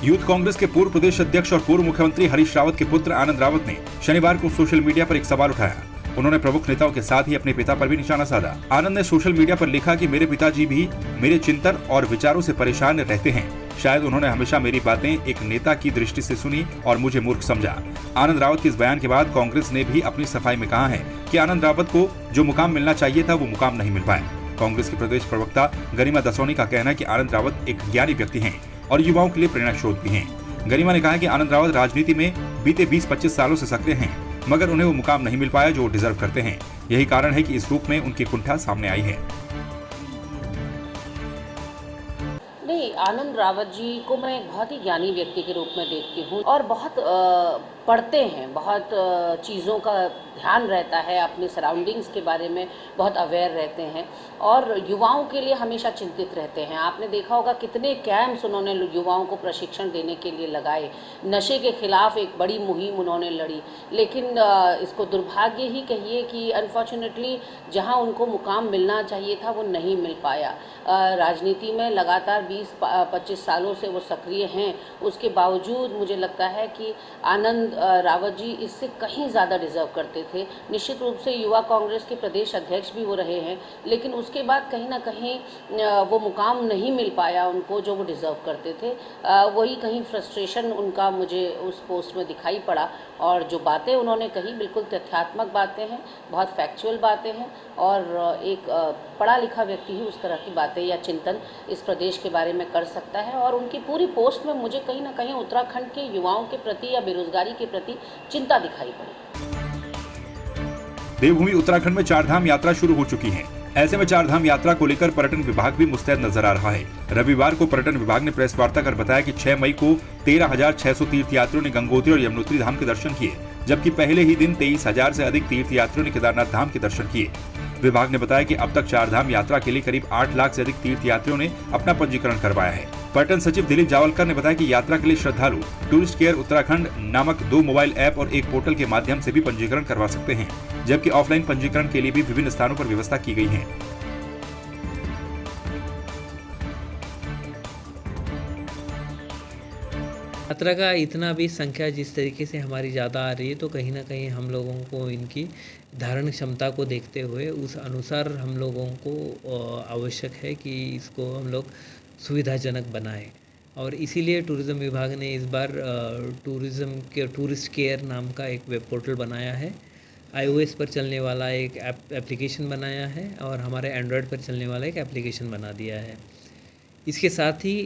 Youth Congress के पूर्व प्रदेश अध्यक्ष और पूर्व मुख्यमंत्री हरीश रावत के पुत्र आनंद रावत ने शनिवार को सोशल मीडिया पर एक सवाल उठाया। उन्होंने प्रमुख नेताओं के साथ ही अपने पिता पर भी निशाना साधा। आनंद ने सोशल मीडिया पर लिखा कि मेरे पिताजी भी मेरे चिंतन और विचारों से परेशान रहते हैं। शायद उन्होंने हमेशा मेरी बातें एक नेता की दृष्टि से सुनी और मुझे मूर्ख समझा। आनंद रावत के इस बयान के बाद कांग्रेस ने भी अपनी सफाई में कहा है कि आनंद रावत को जो मुकाम मिलना चाहिए था वो मुकाम नहीं मिल पाया। कांग्रेस के प्रदेश प्रवक्ता गरिमा दसौनी का कहना है कि आनंद रावत एक ज्ञानी व्यक्ति हैं और युवाओं के लिए प्रेरणा स्रोत भी हैं। गरिमा ने कहा कि आनंद रावत राजनीति में बीते 20-25 सालों से सक्रिय हैं, मगर उन्हें वो मुकाम नहीं मिल पाया जो वो डिजर्व करते हैं। यही कारण है कि इस रूप में उनकी कुंठा सामने आई है। नहीं, आनंद रावत जी को मैं एक बहुत ही ज्ञानी व्यक्ति के रूप में देखती हूँ और बहुत पढ़ते हैं, बहुत चीज़ों का ध्यान रहता है, अपने सराउंडिंग्स के बारे में बहुत अवेयर रहते हैं और युवाओं के लिए हमेशा चिंतित रहते हैं। आपने देखा होगा कितने कैंप्स उन्होंने युवाओं को प्रशिक्षण देने के लिए लगाए, नशे के खिलाफ एक बड़ी मुहिम उन्होंने लड़ी। लेकिन इसको दुर्भाग्य ही कहिए कि अनफॉर्चुनेटली जहां उनको मुकाम मिलना चाहिए था वो नहीं मिल पाया। राजनीति में लगातार 20-25 सालों से वो सक्रिय हैं, उसके बावजूद मुझे लगता है कि आनंद रावत जी इससे कहीं ज़्यादा डिजर्व करते थे। निश्चित रूप से युवा कांग्रेस के प्रदेश अध्यक्ष भी वो रहे हैं, लेकिन उसके बाद कहीं ना कहीं वो मुकाम नहीं मिल पाया उनको जो वो डिज़र्व करते थे। वही कहीं फ्रस्ट्रेशन उनका मुझे उस पोस्ट में दिखाई पड़ा और जो बातें उन्होंने कही बिल्कुल तथ्यात्मक बातें हैं, बहुत फैक्चुअल बातें हैं और एक पढ़ा लिखा व्यक्ति ही उस तरह की बातें या चिंतन इस प्रदेश के बारे में कर सकता है। और उनकी पूरी पोस्ट में मुझे कहीं ना कहीं उत्तराखंड के युवाओं के प्रति या बेरोजगारी के प्रति चिंता दिखाई पड़ी। देवभूमि उत्तराखंड में चारधाम यात्रा शुरू हो चुकी है। ऐसे में चारधाम यात्रा को लेकर पर्यटन विभाग भी मुस्तैद नजर आ रहा है। रविवार को पर्यटन विभाग ने प्रेस वार्ता कर बताया कि 6 मई को 13,600 तीर्थयात्रियों ने गंगोत्री और यमुनोत्री धाम के दर्शन किए, जबकि पहले ही दिन 23,000 से अधिक तीर्थयात्रियों ने केदारनाथ धाम के दर्शन किए। विभाग ने बताया कि अब तक चारधाम यात्रा के लिए करीब 8 लाख से अधिक तीर्थयात्रियों ने अपना पंजीकरण करवाया है। पर्यटन सचिव दिलीप जावलकर ने बताया कि यात्रा के लिए श्रद्धालु टूरिस्ट केयर उत्तराखंड नामक 2 मोबाइल ऐप और एक पोर्टल के माध्यम से भी पंजीकरण करवा सकते हैं, जबकि ऑफलाइन पंजीकरण के लिए भी विभिन्न स्थानों पर व्यवस्था की गई है। यात्रा का इतना भी संख्या जिस तरीके से हमारी ज़्यादा आ रही है, तो कहीं ना कहीं हम लोगों को इनकी धारण क्षमता को देखते हुए उस अनुसार हम लोगों को आवश्यक है कि इसको हम लोग सुविधाजनक बनाएं। और इसीलिए टूरिज़्म विभाग ने इस बार टूरिस्ट केयर नाम का एक वेब पोर्टल बनाया है, iOS पर चलने वाला एक एप्लीकेशन बनाया है और हमारे एंड्रॉयड पर चलने वाला एक एप्लीकेशन बना दिया है। इसके साथ ही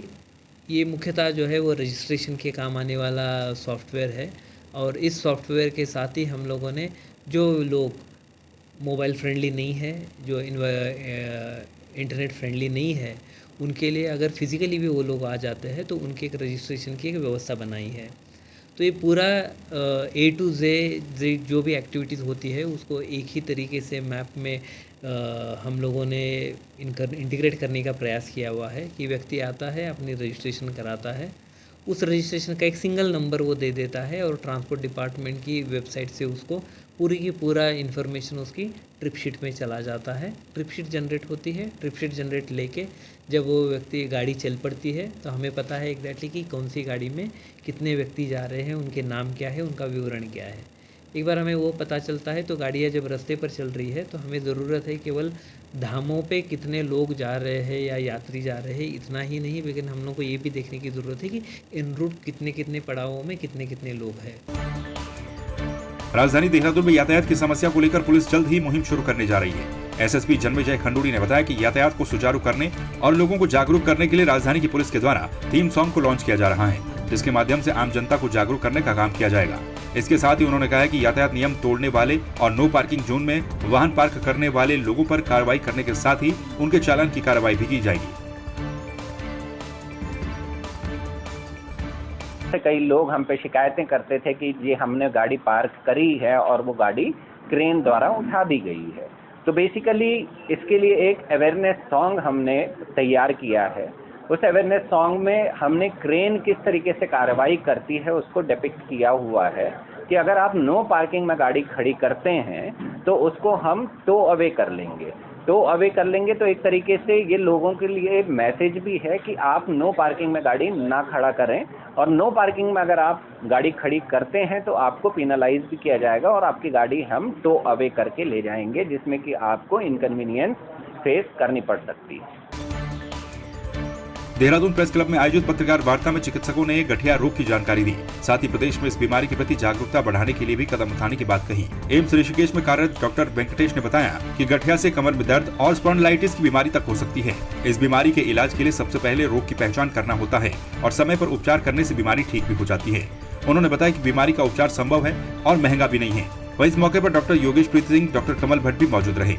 ये मुख्यतः जो है वो रजिस्ट्रेशन के काम आने वाला सॉफ्टवेयर है और इस सॉफ्टवेयर के साथ ही हम लोगों ने जो लोग मोबाइल फ्रेंडली नहीं है, जो इंटरनेट फ्रेंडली नहीं है, उनके लिए अगर फिज़िकली भी वो लोग आ जाते हैं तो उनके एक रजिस्ट्रेशन की एक व्यवस्था बनाई है। तो ये पूरा A to Z जो भी एक्टिविटीज़ होती है उसको एक ही तरीके से मैप में हम लोगों ने इंटीग्रेट करने का प्रयास किया हुआ है कि व्यक्ति आता है, अपनी रजिस्ट्रेशन कराता है, उस रजिस्ट्रेशन का एक सिंगल नंबर वो दे देता है और ट्रांसपोर्ट डिपार्टमेंट की वेबसाइट से उसको पूरी की पूरा इन्फॉर्मेशन उसकी ट्रिप शीट में चला जाता है। ट्रिप शीट जनरेट होती है, ट्रिप शीट जनरेट लेके जब वो व्यक्ति गाड़ी चल पड़ती है तो हमें पता है एग्जैक्टली कि कौन सी गाड़ी में कितने व्यक्ति जा रहे हैं, उनके नाम क्या है, उनका विवरण क्या है। एक बार हमें वो पता चलता है तो गाड़ियाँ जब रास्ते पर चल रही है तो हमें ज़रूरत है केवल धामों पे कितने लोग जा रहे हैं या यात्री जा रहे हैं इतना ही नहीं, लेकिन हम लोग को ये भी देखने की ज़रूरत है कि इन रूट कितने कितने पड़ावों में कितने कितने लोग हैं। राजधानी देहरादून में यातायात की समस्या को लेकर पुलिस जल्द ही मुहिम शुरू करने जा रही है। एसएसपी जन्मेजय खंडूड़ी ने बताया कि यातायात को सुचारू करने और लोगों को जागरूक करने के लिए राजधानी की पुलिस के द्वारा थीम सॉन्ग को लॉन्च किया जा रहा है, जिसके माध्यम से आम जनता को जागरूक करने का काम किया जाएगा। इसके साथ ही उन्होंने कहा कि यातायात नियम तोड़ने वाले और नो पार्किंग जोन में वाहन पार्क करने वाले लोगों पर कार्रवाई करने के साथ ही उनके चालान की कार्रवाई भी की जाएगी। कई लोग हम पे शिकायतें करते थे कि ये हमने गाड़ी पार्क करी है और वो गाड़ी क्रेन द्वारा उठा दी गई है। तो बेसिकली इसके लिए एक अवेयरनेस सॉन्ग हमने तैयार किया है। उस अवेयरनेस सॉन्ग में हमने क्रेन किस तरीके से कार्रवाई करती है उसको डिपिक्ट किया हुआ है, कि अगर आप नो पार्किंग में गाड़ी खड़ी करते हैं तो उसको हम टो अवे कर लेंगे। टो अवे कर लेंगे तो एक तरीके से ये लोगों के लिए एक मैसेज भी है कि आप नो पार्किंग में गाड़ी ना खड़ा करें, और नो पार्किंग में अगर आप गाड़ी खड़ी करते हैं तो आपको पेनलाइज भी किया जाएगा और आपकी गाड़ी हम टो अवे करके ले जाएंगे, जिसमें कि आपको इनकन्वीनियंस फेस करनी पड़ सकती है। देहरादून प्रेस क्लब में आयोजित पत्रकार वार्ता में चिकित्सकों ने गठिया रोग की जानकारी दी। साथ ही प्रदेश में इस बीमारी के प्रति जागरूकता बढ़ाने के लिए भी कदम उठाने की बात कही। एम्स ऋषिकेश में कार्यरत डॉक्टर वेंकटेश ने बताया कि गठिया से कमर में दर्द और स्पॉन्डिलाइटिस की बीमारी तक हो सकती है। इस बीमारी के इलाज के लिए सबसे पहले रोग की पहचान करना होता है और समय पर उपचार करने से बीमारी ठीक भी हो जाती है। उन्होंने बताया कि बीमारी का उपचार संभव है और महंगा भी नहीं है। वहीं इस मौके पर डॉक्टर योगेश प्रीत सिंह, डॉक्टर कमल भट्ट भी मौजूद रहे।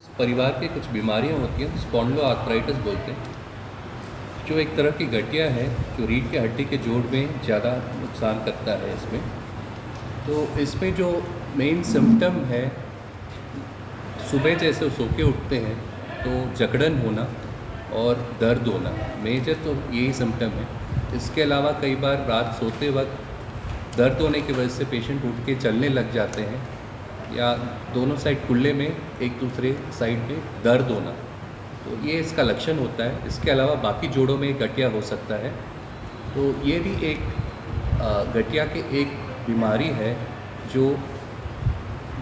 परिवार के कुछ बीमारियां होती हैं, स्पॉन्डिलोआर्थराइटिस बोलते हैं, जो एक तरह की गठिया है जो रीढ़ के हड्डी के जोड़ में ज़्यादा नुकसान करता है इसमें। तो इसमें जो मेन सिम्टम है, सुबह जैसे सो के उठते हैं तो जकड़न होना और दर्द होना, मेजर तो यही सिम्टम है। इसके अलावा कई बार रात सोते वक्त दर्द होने की वजह से पेशेंट उठ के चलने लग जाते हैं, या दोनों साइड कुल्ले में एक दूसरे साइड में दर्द होना, तो ये इसका लक्षण होता है। इसके अलावा बाकी जोड़ों में गठिया हो सकता है। तो ये भी एक गठिया के एक बीमारी है जो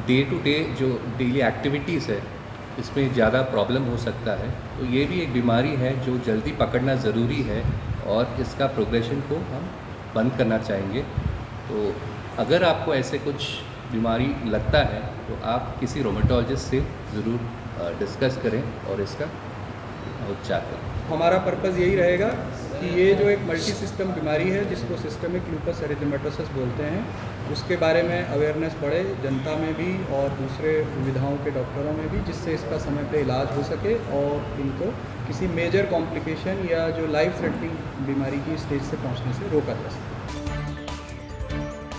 डे टू डे जो डेली एक्टिविटीज़ है इसमें ज़्यादा प्रॉब्लम हो सकता है। तो ये भी एक बीमारी है जो जल्दी पकड़ना ज़रूरी है और इसका प्रोग्रेशन को हम बंद करना चाहेंगे। तो अगर आपको ऐसे कुछ बीमारी लगता है तो आप किसी रोमेटोलॉजिस्ट से ज़रूर डिस्कस करें और इसका उपचार करें। हमारा पर्पज़ यही रहेगा कि ये जो एक मल्टी सिस्टम बीमारी है जिसको सिस्टमिक लूपस एरिथेमेटोसस बोलते हैं, उसके बारे में अवेयरनेस बढ़े जनता में भी और दूसरे विधाओं के डॉक्टरों में भी, जिससे इसका समय पे इलाज हो सके और इनको किसी मेजर कॉम्प्लिकेशन या जो लाइफ थ्रेटनिंग बीमारी की स्टेज से पहुंचने से रोका जा सके।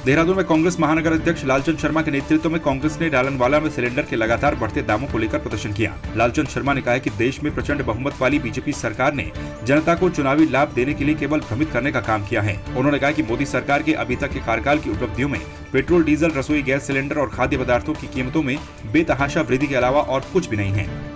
देहरादून में कांग्रेस महानगर अध्यक्ष लालचंद शर्मा के नेतृत्व में कांग्रेस ने डालनवाला में सिलेंडर के लगातार बढ़ते दामों को लेकर प्रदर्शन किया। लालचंद शर्मा ने कहा कि देश में प्रचंड बहुमत वाली बीजेपी सरकार ने जनता को चुनावी लाभ देने के लिए केवल भ्रमित करने का काम किया है। उन्होंने कहा कि मोदी सरकार के अभी तक के कार्यकाल की उपलब्धियों में पेट्रोल, डीजल, रसोई गैस सिलेंडर और खाद्य पदार्थों की कीमतों में बेतहाशा वृद्धि के अलावा और कुछ भी नहीं है।